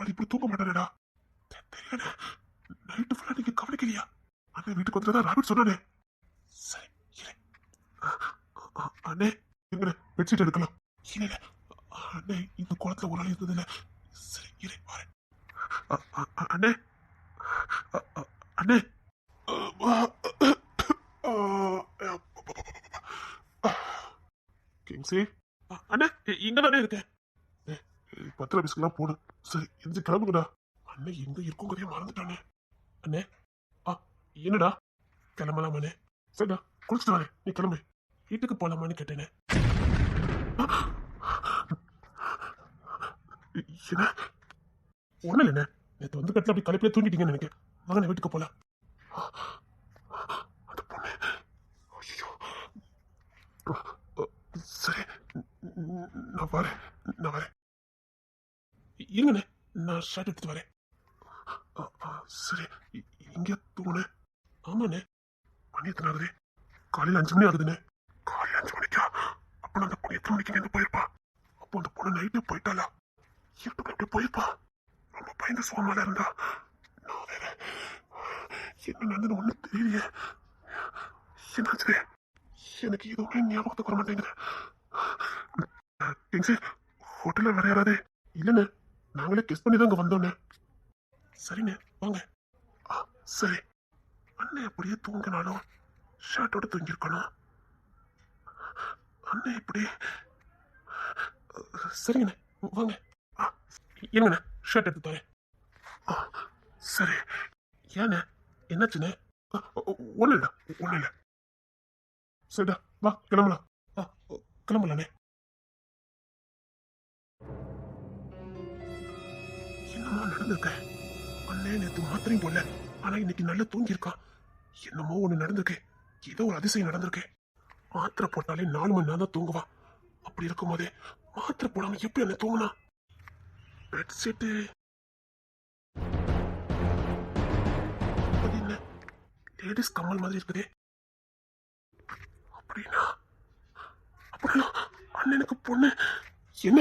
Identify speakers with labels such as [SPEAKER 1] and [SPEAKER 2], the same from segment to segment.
[SPEAKER 1] அவர் இப்படி தூக்க மாட்டானேடா. தெரியல, நைட்டு ஃபுல்லா நீங்க கவனிக்கலையா? அண்ணே வீட்டுக்கு வந்துதான் ராபிட் சொன்னானே. சரி இரு. அண்ணே எங்க பெட்ஷீட் எடுக்கலாம். இல்ல அண்ணே இந்த குளத்துல ஒரு ஆள் இருந்தது இல்ல. சரி இரு வரேன். அண்ணே அண்ணே கிங்ஸி அண்ணே இங்க தானே இருக்கேன். 10 ஆபீஸ்க்குலாம் போகணும். சரி எந்த கிளம்புங்கடா. அண்ணே எங்க இருக்குங்கிறதே மறந்துட்டானே. அண்ணே என்னடா கிளம்பலாமாண்ணே? சரிடா குளிச்சுட்டு வரேன், நீ கிளம்பு. வீட்டுக்கு போலாமான்னு கேட்டேனே. என்ன ஒண்ணு இல்லைண்ணே, நேற்று வந்து கட்டில அப்படி கலைப்பிலே தூங்கிட்டீங்கன்னு நினைக்கிறேன். வாங்க வீட்டுக்கு போலாம். அந்த பொண்ணு ஐயோ. சரி நான் வரேன். இருங்கண்ணே, நான் ஷர்ட் எடுத்துட்டு வரேன். சரி இங்க தூங்குனேன். ஆமாண்ணே மணி எத்தனை ஆகுது? காலையில் 5 மணி ஆகுதுண்ணே. காலையில் 5 மணிக்கா? அப்போ அந்த பொண்ணு எத்தனை மணிக்கு நின்று போயிருப்பா? அப்போ அந்த பொண்ணு நைட்டே போயிட்டாளா? இருட்டுக்கு எப்படி போயிருப்பா? ரொம்ப பயந்து சோமால இருந்தா. நான் வேற என்ன நடந்தது ஒன்றும் தெரியலையே. என்னாச்சு? எனக்கு எதுவுமே ஞாபகத்துக்கு வர மாட்டேங்குது. ஹோட்டல்ல வேற யாராவது? இல்லைண்ணே, நாங்களே கெஸ் பண்ணி தான் இங்க வந்தோண்ணே. சரிண்ணே வாங்க. சரி அண்ணே அப்படியே தூங்கினாலும் ஷர்ட்டோட தூங்கியிருக்கணும். அண்ணே இப்படி சரிங்கண்ணே வாங்க. என்னண்ணே ஷர்ட் எடுத்து தரேன். சரி ஏண்ணே என்னாச்சுண்ணே? ஒன்றும் இல்லை. சரிடா வா கிளம்பலாம். கிளம்பலாண்ணே. என்னமோ நடந்திருக்க. அண்ணே நேற்று மாத்திரையும் போடல, ஆனா இன்னைக்கு நல்லா தூங்கியிருக்கான். என்னமோ ஒண்ணு நடந்திருக்கு. ஏதோ ஒரு அதிசயம் நடந்திருக்கு. மாத்திரை போட்டாலே 4 மணி நேரம் தான் தூங்குவான். அப்படி இருக்கும் போதே மாத்திரை போடாம எப்படி என்ன தூங்கினா? பெட்ஷீட்டு அது என்ன லேடிஸ் கம்மல் மாதிரி இருக்குதே. அப்படின்னா அண்ணனுக்கு பொண்ணு என்ன?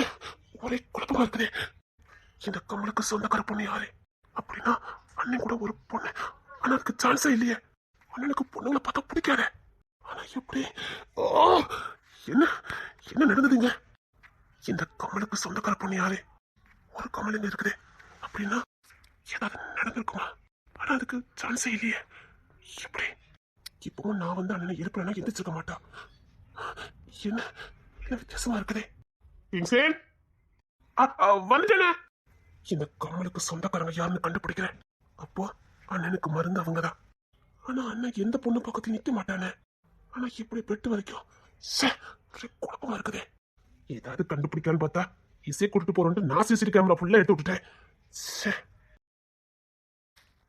[SPEAKER 1] ஒரே குழப்பமா இருக்குதே. இந்த கம்மலுக்கு சொந்தக்கார பொண்ணு யாரு? அப்படின்னா அண்ணன் கூட ஒரு பொண்ணு. ஆனா அதுக்கு சான்ஸே இல்லையே. அண்ணனுக்கு பொண்ணுங்களை பார்த்தா பிடிக்காத. ஆனா எப்படி? என்ன நடந்ததுங்க? இந்த கம்மலுக்கு சொந்தக்கார பொண்ணு யாரு? ஒரு கமல் எங்க இருக்குது? அப்படின்னா ஏதாவது நடந்திருக்குமா? ஆனா அதுக்கு சான்ஸே இல்லையே. எப்படி? இப்பவும் நான் வந்து அண்ணனை இருப்பேன்னா எந்திரிச்சிருக்க மாட்டா. என்ன வித்தியாசமா இருக்குதே. வந்துட்டேனே. இந்த கம்மலுக்கு சொந்தக்காரங்க யாருன்னு கண்டுபிடிக்கிறேன். அப்போ அண்ணனுக்கு மருந்து அவங்கதான். ஆனா அண்ணன் எந்த பொண்ணு பக்கத்துல நிக்க மாட்டானே. ஆனா எப்படி பெட்டு வரைக்கும் குழப்பமா இருக்குதே. ஏதாவது கண்டுபிடிக்கான்னு பார்த்தா இசை கூட்டிட்டு போறோன்ட்டு நான் சிசிடி கேமரா ஃபுல்லா எடுத்து விட்டுட்டேன்.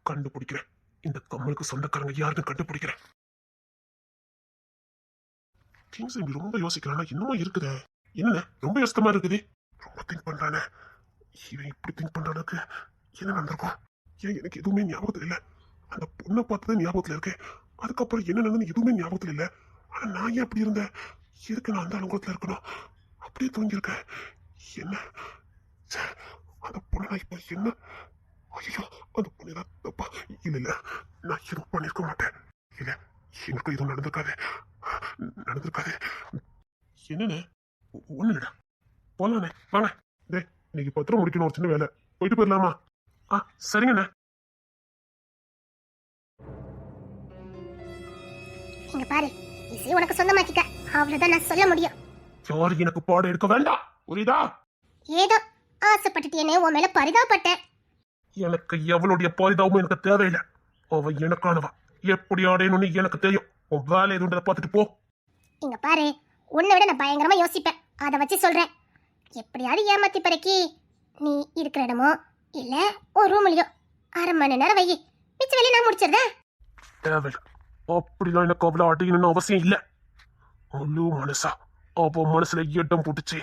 [SPEAKER 1] கண்டுபிடிக்கிறேன். இந்த கம்மலுக்கு சொந்தக்காரங்க யாருன்னு கண்டுபிடிக்கிறேன். கிங்ஸ் ரொம்ப யோசிக்கிறானா? இன்னமும் இருக்குதே. என்ன ரொம்ப யோசமா இருக்குது. ரொம்ப திங்க் பண்றானே. இவன் இப்படி திங்க் பண்றதுக்கு என்ன நடந்திருக்கும்? ஏன் எனக்கு எதுவுமே ஞாபகத்துல இல்ல. அந்த பொண்ணை பார்த்தது ஞாபகத்துல இருக்கு. அதுக்கப்புறம் என்ன நடந்தது எதுவுமே ஞாபகத்துல இல்ல. ஆனா நான் ஏன் அப்படி இருந்தேன்? எதுக்கு நான் அந்த அலுவலகத்துல இருக்கணும்? அப்படியே தூங்கியிருக்கேன். என்ன அந்த பொண்ணு நான் இப்ப என்ன? ஐயோ அந்த பொண்ணு ஏதாவது தப்பா? இல்ல நான் எதுவும் பண்ணிருக்க மாட்டேன். இல்ல எனக்கு எதுவும் நடந்திருக்காது. என்னன்னு ஒண்ணு இல்லடா. போலானே வாங்க. இன்னைக்கு பத்திரம் முடிக்கணும், ஒரு சின்ன வேலை. போயிட்டு போயிடலாமா? சரிங்கண்ணே.
[SPEAKER 2] இங்க பாரு, இசை உனக்கு சொந்தமாக்கிக்க, அவ்வளவுதான் நான் சொல்ல முடியும்.
[SPEAKER 1] யாரு எனக்கு பாடம் எடுக்க வேண்டாம், புரியுதா?
[SPEAKER 2] ஏதோ ஆசைப்பட்டுட்டேனே, உன் மேல பரிதாபப்பட்டேன்.
[SPEAKER 1] எனக்கு எவளுடைய பரிதாபமும் எனக்கு தேவையில்லை. அவ எனக்கானவா. எப்படி ஆடையணும்னு எனக்கு தெரியும். உன் வேலை எதுன்றதை பார்த்துட்டு போ.
[SPEAKER 2] இங்க பாரு, உன்னை விட நான் பயங்கரமா யோசிப்பேன். அதை வச்சு சொல்றேன். எப்படியாவது ஏமாத்தி பிறக்கி நீ இருக்கிற இடமோ இல்ல ஒரு ரூம்லயோ 1/2 மணி நேரம் வை. மிச்ச வேலையை நான் முடிச்சிடுறேன்.
[SPEAKER 1] தேவையில்லை. அப்படிலாம் எனக்கு அவ்வளவு அடையணும்னு அவசியம் இல்லை. முழு மனசா அவ மனசுல இடம் போட்டுச்சு.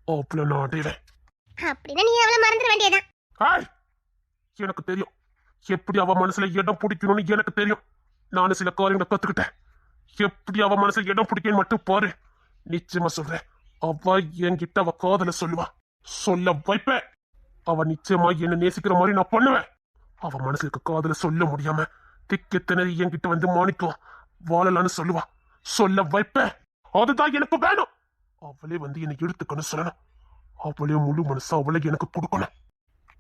[SPEAKER 1] அவ்வளவு நான் அடைவேன்.
[SPEAKER 2] அப்படின்னா நீ அவளை மறந்துட வேண்டியதான்.
[SPEAKER 1] எனக்கு தெரியும் எப்படி அவ மனசுல இடம் பிடிக்கணும்னு. எனக்கு தெரியும். நானும் சில காரியங்களை கத்துக்கிட்டேன். எப்படி அவ மனசுல இடம் பிடிக்கணும் மட்டும் பாரு. நிச்சயமா சொல்றேன். அவ என்கிட்ட அவ காதல சொல்லுவா. சொல்ல வைப்பேன். அவ நிச்சயமா என்ன நேசிக்கிற மாதிரி நான் பண்ணுவேன். அவ மனசுக்கு காதுல சொல்ல முடியாம திக்கு திணறி என்கிட்ட வந்து மாணிக்கம் வாழலான்னு சொல்லுவா. சொல்ல வைப்பேன். அதுதான் எனக்கு வேணும். அவளே வந்து என்னை எடுத்துக்கணும் சொல்லணும். அவளே முழு மனசா அவளை எனக்கு கொடுக்கணும்.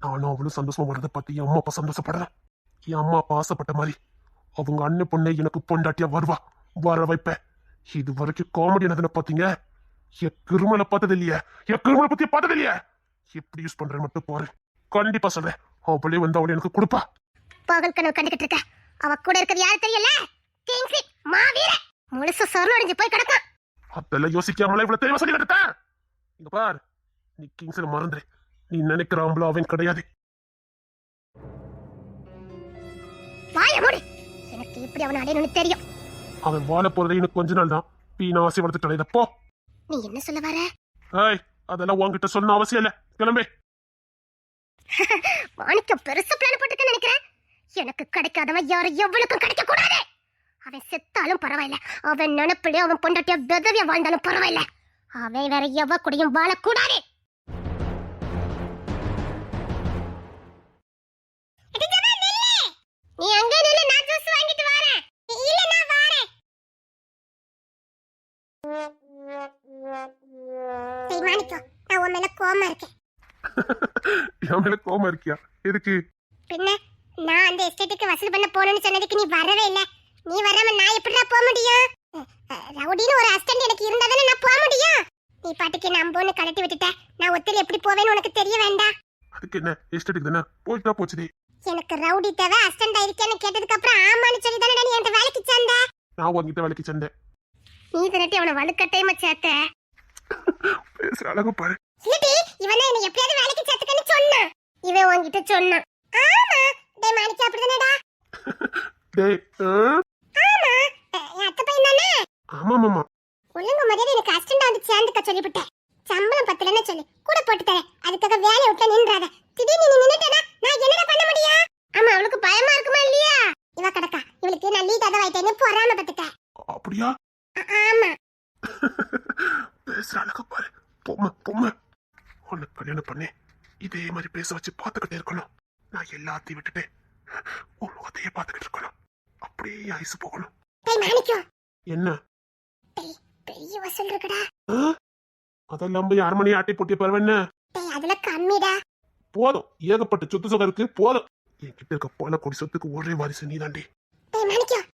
[SPEAKER 1] நானும் அவளும் சந்தோஷமா வரதை பார்த்து என் அம்மா அப்பா சந்தோஷப்படணும். என் அம்மா அப்பா ஆசைப்பட்ட மாதிரி அவங்க அண்ணன் பொண்ணை எனக்கு பொண்டாட்டியா வருவா. வர வைப்பேன். இது வரைக்கும் காமெடி என்னதுன்னு பாத்தீங்க. என் கிருமலை பார்த்தது இல்லையா? என் கிருமலை பத்தி பார்த்தது இல்லையா? எப்படி யூஸ் பண்றேன் மட்டும் பாரு. கண்டிப்பா சொல்றேன். அவளே வந்து அவளை எனக்கு கொடுப்பா.
[SPEAKER 2] பகல் கனவு கண்டுகிட்டு இருக்க. அவ கூட இருக்கிறது யாரு தெரியல? கிங்ஸ்லி மாவீர முழுசு சொர்ணம் அடைஞ்சு போய் கிடக்கும்.
[SPEAKER 1] அதெல்லாம் யோசிக்காமல இவ்வளவு தெளிவா சொல்லி கிடக்க. இங்க பார், நீ கிங்ஸ்ல மறந்துரு. நீ நினைக்கிற ஆம்பளை அவன் கிடையாது.
[SPEAKER 2] வாய மூடு. எனக்கு இப்படி அவனை அடையணும்னு தெரியும்.
[SPEAKER 1] அவன் வாழ போறது இன்னும் கொஞ்ச நாள் தான். வீணா ஆசை வளர்த்துட்டு போ.
[SPEAKER 2] நீ என்ன சொல்ல வர?
[SPEAKER 1] ஏய், அதெல்லாம் உன்கிட்ட சொன்ன அவசியம் இல்ல. கிளம்பே.
[SPEAKER 2] மாணிக்கம் பெருசா பிளான் போட்டுக்க நினைக்கிறேன். எனக்கு கிடைக்காதவன் யாரும் எவ்வளவுக்கும் கிடைக்க கூடாது. அவன் செத்தாலும் பரவாயில்ல. அவன் நினைப்பிலே அவன் பொண்டாட்டிய விதவியா வாழ்ந்தாலும் பரவாயில்ல. அவன் வேற எவ கூடயும் வாழக்கூடாது. நீ அங்கே நில்லு, நான் ஜூஸ் வாங்கிட்டு வரேன். இல்ல நான் வரேன். டேய் மாணிக்கம், நான் உன் மேல கோவமா இருக்கேன்.
[SPEAKER 1] என் மேல கோவமா இருக்கியா? எதுக்கு?
[SPEAKER 2] பின்ன நான் அந்த எஸ்டேட்டுக்கு வசூல் பண்ண போறேன்னு சொன்னதுக்கு நீ வரவே இல்ல. நீ வராம நான் எப்படிடா போக முடியும்? ரவுடின்னு ஒரு அசிஸ்டன்ட் எனக்கு இருந்தா தானே நான் போக முடியும். நீ பாட்டுக்கு நம்போன்னு கலட்டி விட்டுட்ட. நான் ஒத்தையில எப்படி போவேன்னு உனக்கு தெரிய வேண்டாம்.
[SPEAKER 1] அதுக்கு என்ன, எஸ்டேட்டுக்கு தானே போயிட்டா போச்சுடி.
[SPEAKER 2] எனக்கு ரவுடி தேவை, அசிஸ்டன்ட் ஆயிருக்கேன்னு கேட்டதுக்கு அப்புறம் ஆமான்னு சொல்லி தானே நீ என்கிட்ட வேலைக்கு சேர்ந்த.
[SPEAKER 1] நான் உன்கிட்ட வேலைக்கு சேர்ந்தேன்.
[SPEAKER 2] நீ திரட்டி அவனை வலுக்கட்டையமா சேர்த்த.
[SPEAKER 1] பேசுற அழகு பாரு.
[SPEAKER 2] இல்லடி, இவனை என்ன எப்படியாவது வேலைக்கு சேர்த்துக்கன்னு சொன்னான். இவன் உன்கிட்ட சொன்னான். ஆமா, டேய் மாணிக்கம் அப்படிதானடா?
[SPEAKER 1] டேய்,
[SPEAKER 2] ஆமா, என் அத்தை பையன் தானே?
[SPEAKER 1] ஆமா மாமா.
[SPEAKER 2] ஒழுங்கு மரியாதை எனக்கு அசிஸ்டன்ட் வந்து சேர்ந்துக்க சொல்லிவிட்டேன். சம்பளம் பத்தலன்னு சொல்லி கூட போட்டு தரேன். அதுக்காக வேலையை விட்டு நின்றாத. திடீர்னு நீ நின்னுட்டேனா நான் என்னடா பண்ண முடியும்? ஆமா, அவளுக்கு பயமா இருக்குமா இல்லையா? இவ கடக்கா, இவளுக்கு நான் லீட் அதவாயிட்டேன்னு பொறாம பட்டுட்ட.
[SPEAKER 1] அப்படியா?
[SPEAKER 2] ஆமா.
[SPEAKER 1] பேசுற அழகு பாரு. பொம்மை பொம்மை. உன்னை கல்யாணம் பண்ணி இதே மாதிரி பேச வச்சு பார்த்துக்கிட்டே இருக்கணும். நான் எல்லாத்தையும் விட்டுட்டு உன் முகத்தையே பார்த்துக்கிட்டு இருக்கணும். அப்படியே ஐசு போகணும்.
[SPEAKER 2] டேய் மாணிக்கம்,
[SPEAKER 1] என்ன
[SPEAKER 2] பெரிய வசூல் இருக்குடா.
[SPEAKER 1] அதெல்லாம் போய் அரமணி ஆட்டி போட்டிய பரவாயில்ல.
[SPEAKER 2] டேய் அதுல கம்மிடா.
[SPEAKER 1] போதும், ஏகப்பட்ட சொத்து சொகம் இருக்கு. போதும். என்கிட்ட இருக்க பல கோடி சொத்துக்கு ஒரே வாரிசு நீதாண்டி.
[SPEAKER 2] டேய் மாணிக்கம்,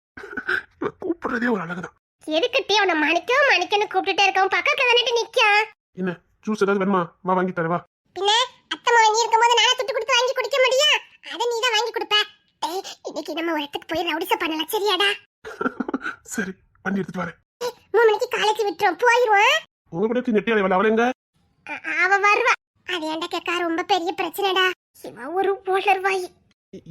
[SPEAKER 1] கூப்பிடுறதே ஒரு அழகுதான்.
[SPEAKER 2] எதுக்கிட்டே அவனை மாணிக்கம் மாணிக்கன்னு கூப்பிட்டுட்டே இருக்கவன் பக்கத்துல தானே நிக்கான்.
[SPEAKER 1] என்ன ஜூஸ் ஏதாவது வேணுமா? வா வாங்கி தரவா.
[SPEAKER 2] பின்ன அத்தம்மா நீ இருக்கும்போது நானே துட்டு கொடுத்து வாங்கி குடிக்க முடியும்? அத நீ தான் வாங்கி கொடுப்ப. டேய் இன்னைக்கு நம்ம ஒரு இடத்துக்கு போய் ரவுடிச பண்ணலாம், சரியாடா?
[SPEAKER 1] சரி, பண்ணி எடுத்துட்டு வரேன்.
[SPEAKER 2] 3 மணிக்கு காலேஜ் விட்டுறோம், போயிடுவோம்.
[SPEAKER 1] உங்க கூட நெட்டியாளி வேலை அவளை எங்க?
[SPEAKER 2] அவ வருவா. அது ஏன்டா கேக்கா, ரொம்ப பெரிய பிரச்சனைடா. இவ ஒரு போலர் வாய்.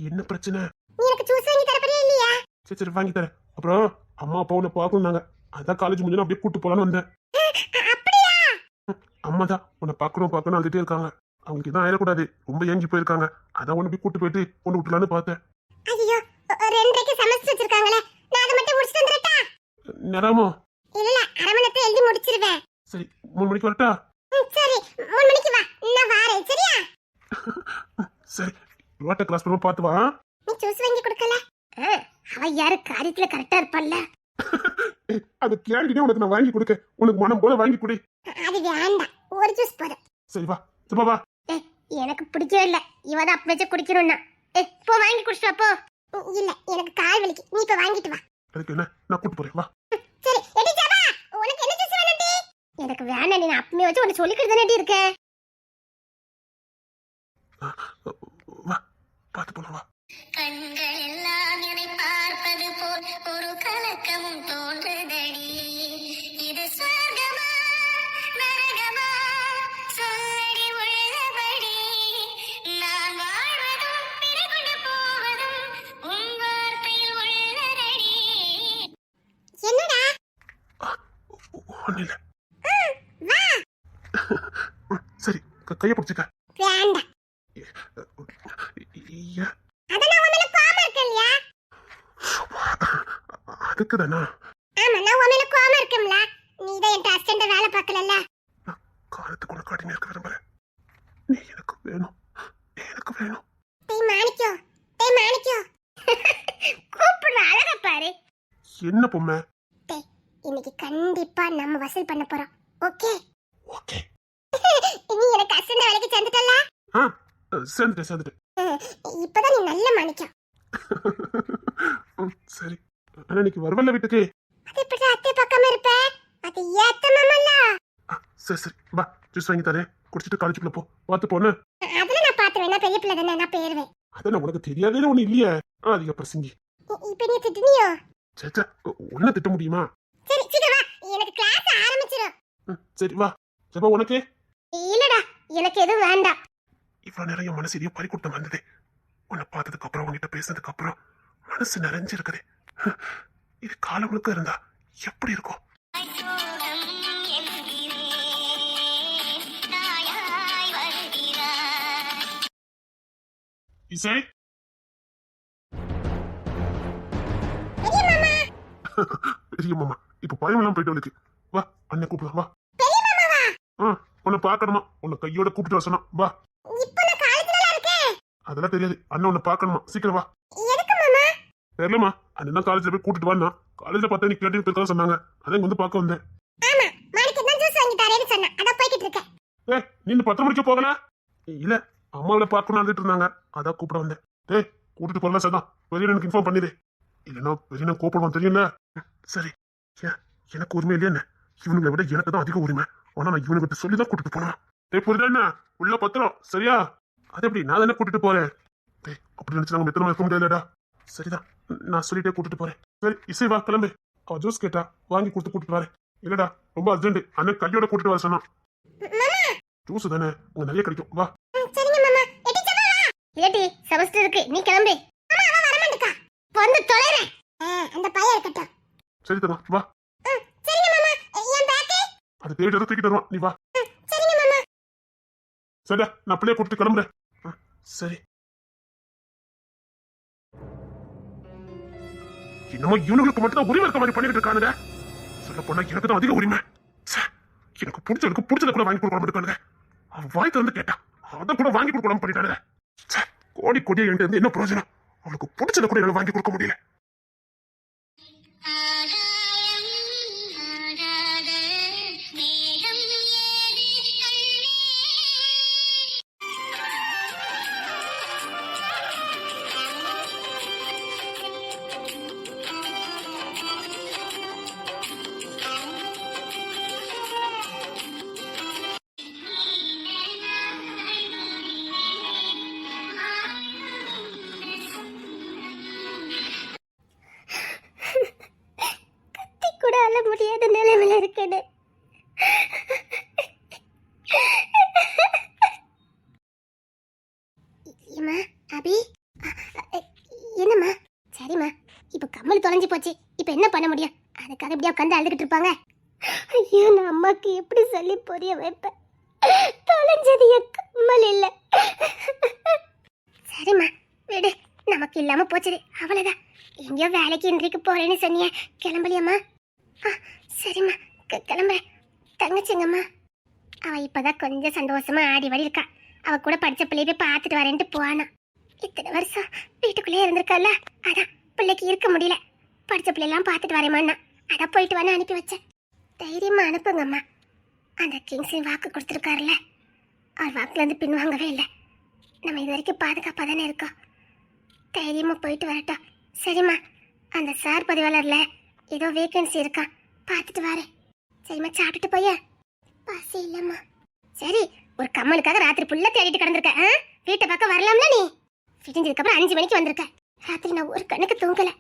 [SPEAKER 1] என்ன பிரச்சனை?
[SPEAKER 2] நீ எனக்கு ஜூஸ் வாங்கி தர போறியா இல்லையா?
[SPEAKER 1] சரி சரி வாங்கி தரேன். அப்புறம் அம்மா அப்பா உன்னை பார்க்கணும்னாங்க. அதான் காலேஜ் முடிஞ்சு அப்படியே கூட்டு போலான்னு வந்தேன்.
[SPEAKER 2] அப்படியா?
[SPEAKER 1] அம்மா தான் உன்னை பார்க்கணும் அழுதுட்டே இருக்காங்க. அவங்களுக்கு இதான் ஆயிடக்கூடாது, ரொம்ப ஏங்கி போயிருக்காங்க. அதான் உன்னை போய் கூட்டு போயிட்டு கொண்டு விட்டுலான்னு பார்த்தேன்.
[SPEAKER 2] ஐயோ, 2:30க்கு செமஸ்டர் வச்சிருக்காங்களே, நான் அதை மட்டும் முடிச்சிட்டு வந்துறட்டா?
[SPEAKER 1] நேரமோ?
[SPEAKER 2] இல்ல, அரை மணி நேரத்துல எழுதி முடிச்சிருவேன்.
[SPEAKER 1] சரி, 3 மணிக்கு வரட்டா?
[SPEAKER 2] சரி, 3 மணிக்கு வா, நான் வரேன், சரியா?
[SPEAKER 1] சரி, ரோட்டை கிராஸ் பண்ண பார்த்து வா.
[SPEAKER 2] நீ ஜூஸ் வாங்கி கொடுக்கல? அவ யாரு காரியத்துல கரெக்டா இருப்பல்ல.
[SPEAKER 1] அது கேண்டினே உனக்கு நான் வாங்கி கொடுக்க. உனக்கு மனம் போல வாங்கி கொடு.
[SPEAKER 2] அது வேண்டாம், ஒரு ஜூஸ் போதும்.
[SPEAKER 1] சரி வா, சும்மா வா.
[SPEAKER 2] எனக்கு பிடிக்கவே இல்ல, இவதான் அப்ப வச்சு குடிக்கணும்னா. போ வாங்கி குடிச்சிட்டு வா, போ. இல்ல, எனக்கு கால் வலிக்கு, நீ இப்ப வாங்கிட்டு வா.
[SPEAKER 1] அதுக்கு என்ன, நான் கூட்டு போறேன் வா.
[SPEAKER 2] சரி, எடி ஜாபா, உனக்கு என்ன ஜூஸ் வேணும்டி? எனக்கு வேணாம், நீ அப்பமே வச்சு உன்னை சொல்லிக்கிட்டு தானே இருக்க.
[SPEAKER 1] வா, பார்த்து போலாம் வா.
[SPEAKER 2] கண்கள் எல்லாம் என்னை பார்ப்பது போல் ஒரு கலக்கமும் தோன்றுதடி. இது சொர்க்கமா நரகமா சொல்லடி உள்ளபடி. நான் வாழ்வதும் பிறகுண்டு போவதும் உன் வார்த்தையில் உள்ளதடி. என்னடா?
[SPEAKER 1] ஒண்ணு இல்ல.
[SPEAKER 2] வா.
[SPEAKER 1] சரி, கையை பிடிச்சிக்க.
[SPEAKER 2] வேண்டாம்.
[SPEAKER 1] அதுக்கு தானா?
[SPEAKER 2] ஆமா, நான் உன் மேல கோவமா இருக்கேன்ல. நீ தான் என் அசிஸ்டன்ட் வேலை பார்க்கலல்ல.
[SPEAKER 1] காலத்துக்கு உனக்கு அடிமையா இருக்க விரும்புறேன். நீ எனக்கு வேணும். வேணும்.
[SPEAKER 2] டேய் மாணிக்கம், டேய் மாணிக்கம். கூப்பிடுற அழகா பாரு.
[SPEAKER 1] என்ன பொம்மை?
[SPEAKER 2] டேய், இன்னைக்கு கண்டிப்பா நம்ம வசூல் பண்ண போறோம். ஓகே?
[SPEAKER 1] ஓகே.
[SPEAKER 2] நீ எனக்கு அசந்த வேலைக்கு சேர்ந்துட்டல்ல?
[SPEAKER 1] சேர்ந்துட்டேன்.
[SPEAKER 2] இப்பதான் நீ நல்ல மாணிக்கம்.
[SPEAKER 1] சரி, ஆனா இன்னைக்கு வருவல்ல வீட்டுக்கு?
[SPEAKER 2] அது எப்படி அத்தை பக்கமா இருப்ப? அது ஏத்த மாமல்ல.
[SPEAKER 1] சரி வா, ஜூஸ் வாங்கி தரேன், குடிச்சிட்டு காலேஜுக்குள்ள போ. பார்த்து போன
[SPEAKER 2] அதெல்லாம் நான் பாத்துவேன். நான் பெரிய பிள்ளை தானே, நான் போயிருவேன்.
[SPEAKER 1] அதான் உனக்கு தெரியாதே ஒண்ணு இல்லையே. அதிக பிரசங்கி.
[SPEAKER 2] இப்ப நீ திட்டுனியோ?
[SPEAKER 1] சேச்சா, உன்ன திட்ட முடியுமா?
[SPEAKER 2] சரி சீக்கிரம் வா, எனக்கு கிளாஸ் ஆரம்பிச்சிரும்.
[SPEAKER 1] சரி வா. ஜபா உனக்கு?
[SPEAKER 2] இல்லடா, எனக்கு எதுவும் வேண்டாம்.
[SPEAKER 1] இவ்வளவு நேரம் என் மனசு எதையோ பறிக்கூட்டம் வந்தது. உன்னை பார்த்ததுக்கு அப்புறம் உன்கிட்ட பேசினதுக்கு அப்புறம் மனசு நிறைஞ்சிருக்குது. இது காலம் முழுக்க இருந்தா எப்படி இருக்கும்? இசை பெரிய மாமா இப்ப பயம் எல்லாம் போயிட்டு அவளுக்கு. வா, அண்ணன் கூப்பிடுறா. வா. உன்னை பாக்கணுமா? உன்னை கையோட கூப்பிட்டு வர சொன்னா. வா. அதெல்லாம் தெரியாது, அண்ணன் உன்னை பாக்கணுமா, சீக்கிரம் வா. தெரியலமா, அண்ணன் தான் காலேஜ்ல போய் கூட்டிட்டு வான்னா. காலேஜ்ல பார்த்தா நீ கேட்டு இருக்க சொன்னாங்க, அதான் இங்க வந்து பாக்க வந்தேன். நீ இந்த 10 மணிக்கு போகல? இல்ல, அம்மாவில பாக்கணும் வந்துட்டு இருந்தாங்க, அதான் கூப்பிட வந்தேன். டேய், கூட்டிட்டு போகலாம் சார். பெரிய எனக்கு இன்ஃபார்ம் பண்ணிடு, இல்லைன்னா பெரிய கூப்பிடுவான் தெரியும்ல. சரி, எனக்கு உரிமை இல்லையா என்ன? இவனுங்களை விட எனக்கு தான் அதிக உரிமை. ஆனா நான் இவனுக்கிட்ட சொல்லிதான் கூட்டிட்டு போனேன். டேய் புரியுதா என்ன? உள்ள பத்திரம் சரியா? அது எப்படி நான் தானே கூட்டிட்டு போறேன். டேய், அப்படி நினைச்சு நாங்க எத்தனை இருக்க முடியாதுடா. சரிதான், நான் சொல்லிட்டே கூட்டிட்டு போறேன். சரி இசை வா, கிளம்பு. அவ ஜூஸ் கேட்டா வாங்கி கூட்டிட்டு வரேன். இல்லடா, ரொம்ப அர்ஜென்ட், அண்ணன் கையோட கூட்டிட்டு வர சொன்னான். ஜூஸ் தானே, அங்க நிறைய கிடைக்கும். வா.
[SPEAKER 2] இல்லடி செமஸ்டர் இருக்கு, நீ கிளம்பு. அம்மா அவ வர மாட்டேக்கா, வந்து தொலைறேன். அந்த பையன் இருக்கட்டும்.
[SPEAKER 1] சரி தரமா, வா.
[SPEAKER 2] சரிங்க மாமா, என் பேக்
[SPEAKER 1] அது தேடி தூக்கிட்டு வருவான், நீ வா.
[SPEAKER 2] சரிங்க மாமா.
[SPEAKER 1] சரிடா, நான் பிள்ளைய கூப்பிட்டு கிளம்புறேன். சரி. என்னமோ இவனுங்களுக்கு மட்டும் தான் உரிமை இருக்க மாதிரி பண்ணிட்டு இருக்கானுங்க. சொல்ல போனா எனக்கு தான் அதிக உரிமை. எனக்கு பிடிச்சத கூட வாங்கி கொடுக்க மாட்டேங்கானுங்க. அவன் வாய் திறந்து கேட்டா அதை கூட வாங்கி கொடுக்க பண்ணிட்டானுங்க. கோடி கோடியா என்கிட்ட இருந்து என்ன பிரயோஜனம்? அவளுக்கு பிடிச்சத கூட என்னால வாங்கி கொடுக்க முடியல.
[SPEAKER 2] கூட அழ முடியாத நிலைமையில இருக்கேன்னு. அபி, என்னம்மா? சரிம்மா, இப்ப கம்மல் தொலைஞ்சு போச்சு, இப்ப என்ன பண்ண முடியும்? அதுக்காக இப்படியா உட்காந்து அழுதுகிட்டு இருப்பாங்க? ஐயோ, நான் அம்மாக்கு எப்படி சொல்லி புரிய வைப்பேன்? தொலைஞ்சது என் கம்மல் இல்ல. சரிம்மா விடு, நமக்கு இல்லாம போச்சுது, அவ்வளவுதான். எங்கேயோ வேலைக்கு இன்றைக்கு போறேன்னு சொன்னிய, கிளம்பலையம்மா? சரிம்மா, கிளம்புறேன். தங்கச்சிங்கம்மா அவ இப்பதான் கொஞ்சம் சந்தோஷமா ஆடி வாடி இருக்கா. அவ கூட படிச்ச பிள்ளைய போய் பார்த்துட்டு வரேன்ட்டு போவானா. இத்தனை வருஷம் வீட்டுக்குள்ளே இருந்திருக்கல, அதான் பிள்ளைக்கு இருக்க முடியல. படிச்ச பிள்ளைலாம் பார்த்துட்டு வரேமான்னா, அதான் போயிட்டு வான்னு அனுப்பி வச்சேன். தைரியமா அனுப்புங்கம்மா. அந்த கிங்ஸின் வாக்கு கொடுத்துருக்காருல்ல, அவர் வாக்குல இருந்து பின் வாங்கவே இல்லை. நம்ம இது வரைக்கும் பாதுகாப்பாக தானே இருக்கோம். தைரியமா போயிட்டு வரட்டும். சரிம்மா, அந்த சார் பதிவாளர்ல ஏதோ வேகன்சி இருக்கா, பார்த்துட்டு வரேன். சரிம்மா, சாப்பிட்டுட்டு போய. பசி இல்லம்மா. சரி, ஒரு கம்மலுக்காக ராத்திரி புள்ள தேடிட்டு கிடந்திருக்க. வீட்டை பக்கம் வரலாம்ல நீ? விடிஞ்சதுக்கு அப்புறம் 5 மணிக்கு வந்திருக்க. ராத்திரி நான் ஒரு கண்ணுக்கு தூங்கல.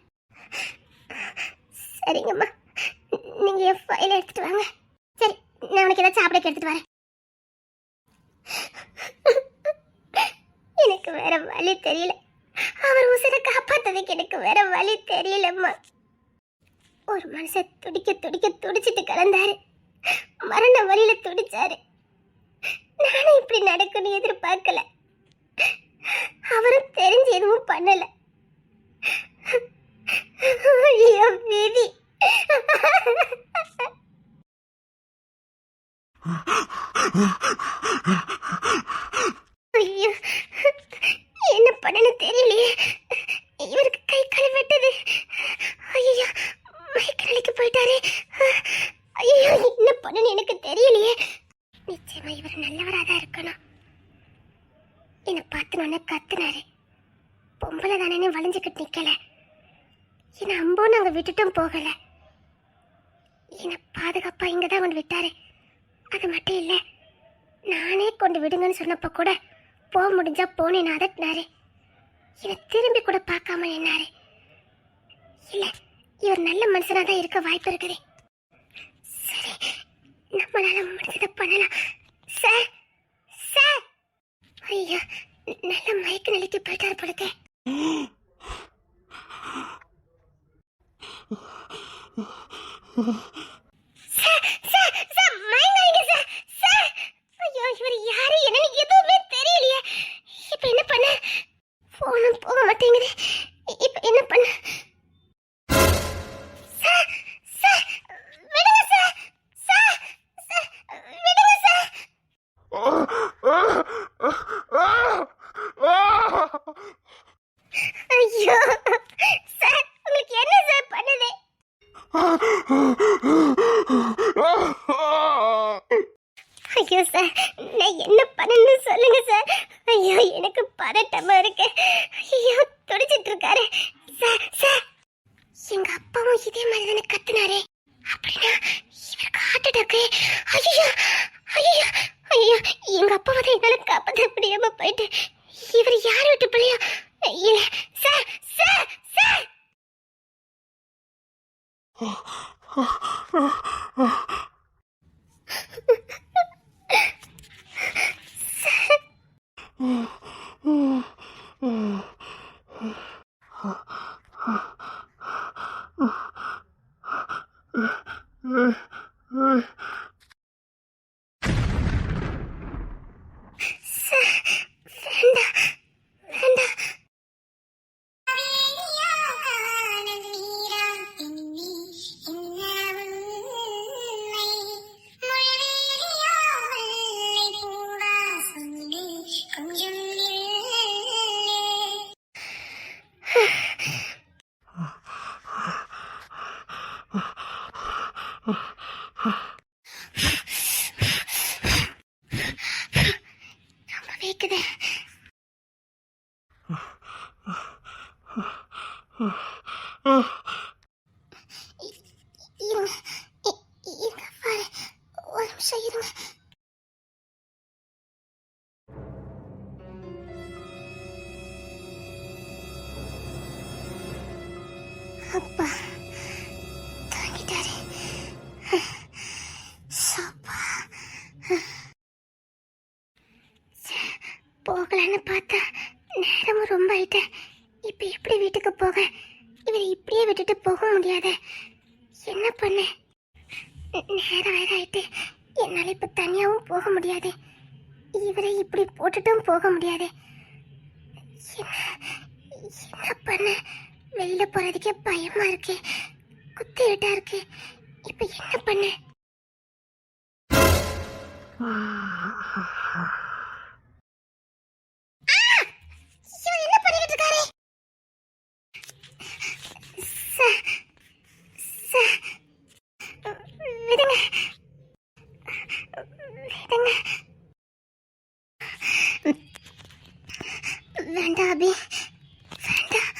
[SPEAKER 2] சரிங்கம்மா, நீங்க என் ஃபைல எடுத்துட்டு வாங்க. சரி, நான் உனக்கு ஏதாவது சாப்பிட எடுத்துட்டு வரேன். எனக்கு வேற வழி தெரியல. அவர் உசுரை காப்பாத்ததுக்கு எனக்கு வேற வழி தெரியலம்மா. ஒரு மனுஷன் துடிக்க துடிக்க துடிச்சிட்டு கலந்தாரு, மரண வழியில துடிச்சாரு. நானும் இப்படி நடக்கும்னு எதிர்பார்க்கல. அவரும் தெரிஞ்சு எதுவும் பண்ணல. ஐயோ விதி. ஐயோ, என்னை பார்த்துனோன்னு கத்துனாரு. பொம்பளை தானே வளைஞ்சுக்கிட்டு நிக்கல. என்னை அம்போ நாங்க விட்டுட்டும் போகல. என்னை பாதுகாப்பா இங்கதான் கொண்டு விட்டாரு. அது மட்டும் இல்ல, நானே கொண்டு விடுங்கன்னு சொன்னப்ப கூட போக முடிஞ்சா போனேன்னு அதட்டினாரு. என்னை திரும்பி கூட பார்க்காம நின்னாரு. இல்ல, இவர் நல்ல மனுஷனா தான் இருக்க வாய்ப்பு இருக்குது. சரி, நம்மளால முடிஞ்சதை பண்ணலாம். சார் சார், ஐயோ, நல்ல மயக்க நிலைக்கு போயிட்டாரு படுக்க. சார் சார் சார், மயங்காதீங்க சார். சார், ஐயோ, இவர் யாரு என்னன்னு எதுவுமே தெரியலையே. இப்ப என்ன பண்ண? போனும் போக மாட்டேங்குது. இப்ப என்ன பண்ண? சார் சார், விடுங்க சார். சார் சார், விடுங்க சார். ஐயோ சார், உங்களுக்கு என்ன சார் பண்ணுது? ஐயோ சார், நான் என்ன பண்ணணும்னு சொல்லுங்க சார். ஐயோ, எனக்கு பதட்டமா இருக்கு. ஐயோ, துடிச்சிட்டு இருக்காரு. சார் சார், எங்க அப்பாவும் இதே மாதிரி தானே கத்துனாரு. அப்படின்னா இவருக்கு ஹார்ட் அட்டாக்கு. ஐயோ ஐயோ ஐயோ, எங்க அப்பாவை தான் என்னால காப்பாற்ற முடியாம போயிட்டு. இவர் யார் விட்டு பிள்ளையா? இல்ல சார் சார் சார். கேக்குது. இருங்க பாரு, ஒரு நிமிஷம் இருங்க. அப்பா தாங்கிட்டாரு. சப்பா, போகலான்னு பார்த்தா நேரமும் ரொம்ப ஆயிட்டேன். இப்ப எப்படி வீட்டுக்கு போக? இவரை இப்படியே விட்டுட்டு போக முடியாத. என்ன பண்ண? நேரம் வேற ஆயிட்டு. என்னால இப்ப தனியாவும் போக முடியாது. இவரை இப்படி போட்டுட்டும் போக முடியாது. என்ன பண்ண? வெளியில போறதுக்கே பயமா இருக்கு. குத்து விட்டா இருக்கு. இப்ப என்ன பண்ண? என்ன பண்ணிட்டு இருக்காரு? விடுங்க விடுங்க. வேண்டாம் அபி, வேண்டாம்.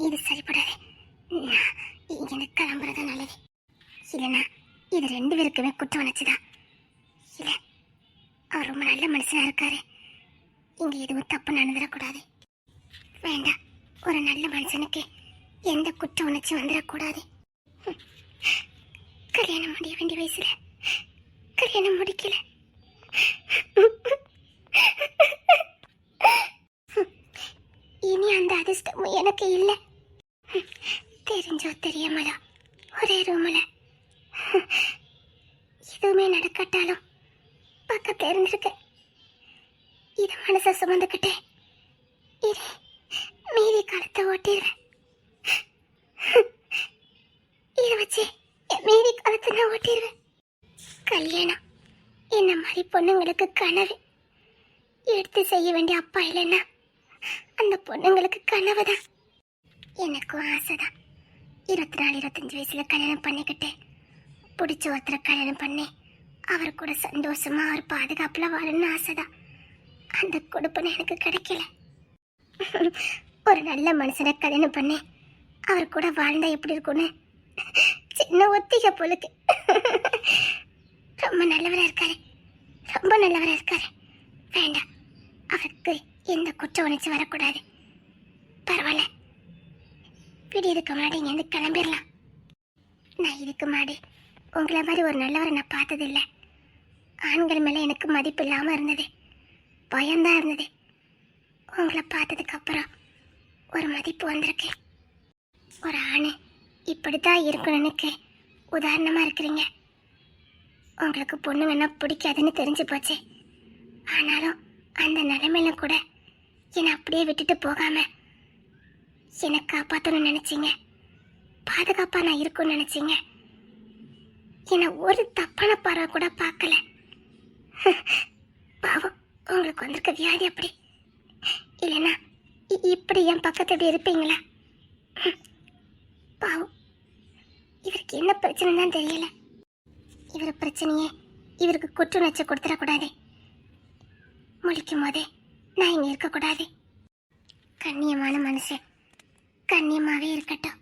[SPEAKER 2] இது சரிப்படாது. இங்க கிளம்புறது நல்லது. இல்லைன்னா இது ரெண்டு பேருக்குமே குற்றம் வச்சுதான். இல்ல, அவர் ரொம்ப நல்ல மனுஷனா இருக்காரு. இங்க எதுவும் தப்பு நடந்துடக்கூடாது. வேண்டாம், ஒரு நல்ல மனுஷனுக்கு எந்த குற்ற உணர்ச்சி வந்துடக்கூடாது. கல்யாணம் முடிய வேண்டிய வயசுல கல்யாணம் முடிக்கல. இனி அந்த அதிர்ஷ்டமும் எனக்கு இல்லை. தெரிஞ்சோ தெரியாமலோ ஒரே ரூம்ல எதுவுமே நடக்கட்டாலும் பக்கத்துல இருந்திருக்க. இதை மனசை சுமந்துக்கிட்டே இரு. காலத்தை ஓட்டிடுவேன். இதை வச்சு என் மீதி காலத்தை நான் ஓட்டிடுவேன். கல்யாணம் என்ன மாதிரி பொண்ணுங்களுக்கு கனவு. எடுத்து செய்ய வேண்டிய அப்பா இல்லைன்னா அந்த பொண்ணுங்களுக்கு கனவு தான். எனக்கும் ஆசைதான். 24-25 வயசுல கல்யாணம் பண்ணிக்கிட்டு பிடிச்ச ஒருத்தரை கல்யாணம் பண்ணி அவர் கூட சந்தோஷமா அவர் பாதுகாப்புல வாழணும்னு ஆசைதான். அந்த கொடுப்பனை எனக்கு கிடைக்கல. ஒரு நல்ல மனுஷனை கல்யாணம் பண்ணி அவர் கூட வாழ்ந்தா எப்படி இருக்கும்னு சின்ன ஒத்திகை போலுக்கு. ரொம்ப நல்லவரா இருக்காரு, ரொம்ப நல்லவரா இருக்காரு. வேண்டாம், அவருக்கு எந்த குற்ற உணர்ச்சி வரக்கூடாது. பரவாயில்ல, விடியதுக்கு முன்னாடி இங்கேருந்து கிளம்பிடலாம். நான் இதுக்கு முன்னாடி உங்களை மாதிரி ஒரு நல்லவரை நான் பார்த்ததில்ல. ஆண்கள் மேலே எனக்கு மதிப்பு இல்லாமல் இருந்தது, பயம்தான் இருந்தது. உங்களை பார்த்ததுக்கு அப்புறம் ஒரு மதிப்பு வந்திருக்கு. ஒரு ஆண் இப்படித்தான் இருக்கணும்னுக்கு உதாரணமாக இருக்கிறீங்க. உங்களுக்கு பொண்ணு வேணா பிடிக்காதுன்னு தெரிஞ்சு போச்சு. ஆனாலும் அந்த நிலைமையில கூட என்னை அப்படியே விட்டுட்டு போகாம என்னை காப்பாற்றணும்னு நினைச்சீங்க. பாதுகாப்பா நான் இருக்கும்னு நினைச்சீங்க. என்னை ஒரு தப்பான பார்வை கூட பார்க்கல. பாவம், உங்களுக்கு வந்திருக்க வியாதி அப்படி. இல்லைன்னா இப்படி என் பக்கத்து இப்படி இருப்பீங்களா? பாவம், இவருக்கு என்ன பிரச்சனை தான் தெரியல. இவர் பிரச்சனையே இவருக்கு குற்றுணர்ச்சி கொடுத்துடக்கூடாது. முழிக்கும் போதே நான் இங்க இருக்கக்கூடாது. கண்ணியமான மனுஷன் கண்ணியமாவே இருக்கட்டும்.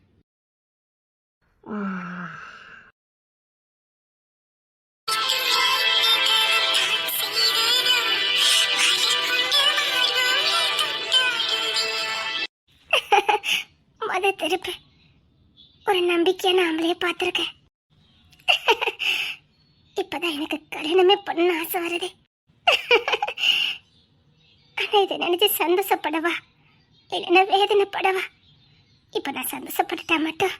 [SPEAKER 2] மொத திருப்பு ஒரு நம்பிக்கையான ஆம்பளைய பார்த்துருக்கேன். இப்பதான் எனக்கு கல்யாணமே பண்ண ஆசை வருது. ஆனா இதை நினைச்சு சந்தோஷப்படவா இல்லைன்னா வேதனைப்படவா? இப்ப நான் சந்தோஷப்பட்டுட்டா மட்டும்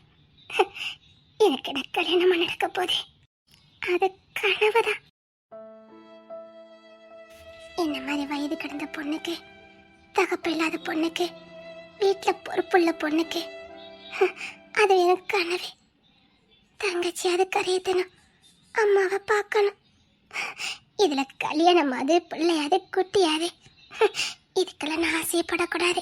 [SPEAKER 2] எனக்கு என்ன கல்யாணமா நடக்க போதே. அது கனவுதான். இந்த மாதிரி வயது கடந்த பொண்ணுக்கு, தகப்பு இல்லாத பொண்ணுக்கு, வீட்டுல பொறுப்புள்ள பொண்ணுக்கு அது எனக்கு கனவு. தங்கச்சி அது கரையத்தணும், அம்மாவை பார்க்கணும். இதுல கல்யாணம் அது பிள்ளையாது குட்டியாது இதுக்கெல்லாம் நான் ஆசைப்படக்கூடாது.